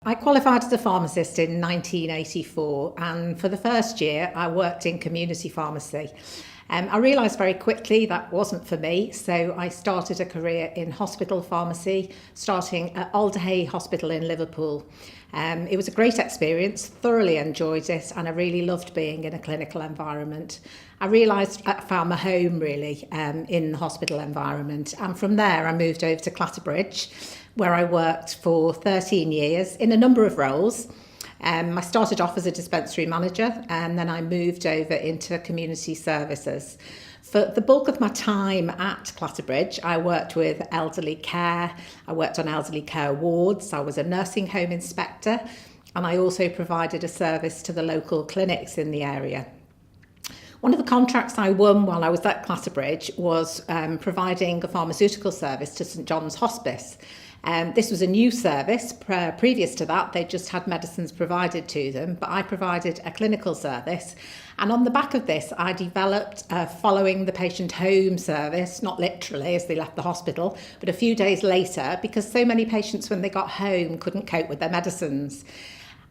I qualified as a pharmacist in 1984, and for the first year I worked in community pharmacy. I realised very quickly that wasn't for me, so I started a career in hospital pharmacy, starting at Alderhay Hospital in Liverpool. It was a great experience, thoroughly enjoyed it, and I really loved being in a clinical environment. I realised I found my home really in the hospital environment, and from there I moved over to Clatterbridge, where I worked for 13 years in a number of roles. I started off as a dispensary manager, and then I moved over into community services. For the bulk of my time at Clatterbridge, I worked with elderly care. I worked on elderly care wards. I was a nursing home inspector, and I also provided a service to the local clinics in the area. One of the contracts I won while I was at Clatterbridge was providing a pharmaceutical service to St John's Hospice. This was a new service. Previous to that, they just had medicines provided to them, but I provided a clinical service. And on the back of this, I developed a following the patient home service, not literally as they left the hospital, but a few days later, because so many patients when they got home couldn't cope with their medicines.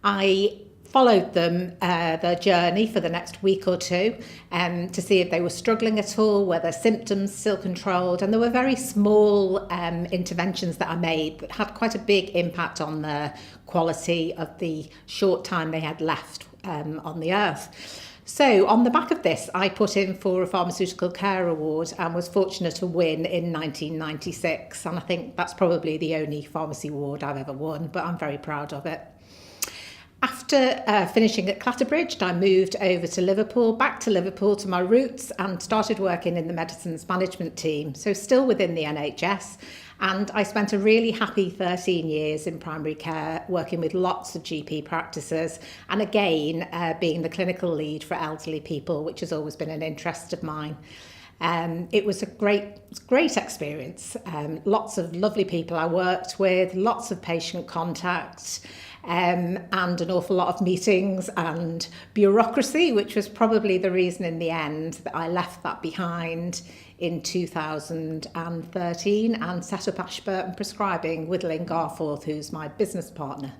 I followed them their journey for the next week or two to see if they were struggling at all, were their symptoms still controlled, and there were very small interventions that I made that had quite a big impact on the quality of the short time they had left on the earth. So on the back of this, I put in for a pharmaceutical care award and was fortunate to win in 1996, and I think that's probably the only pharmacy award I've ever won, but I'm very proud of it. After finishing at Clatterbridge, I moved over to Liverpool, back to Liverpool to my roots, and started working in the medicines management team, so still within the NHS. And I spent a really happy 13 years in primary care, working with lots of GP practices, and again, being the clinical lead for elderly people, which has always been an interest of mine. It was a great experience. Lots of lovely people I worked with, lots of patient contact, and an awful lot of meetings and bureaucracy, which was probably the reason in the end that I left that behind in 2013 and set up Ashburton Prescribing with Lynne Garforth, who's my business partner.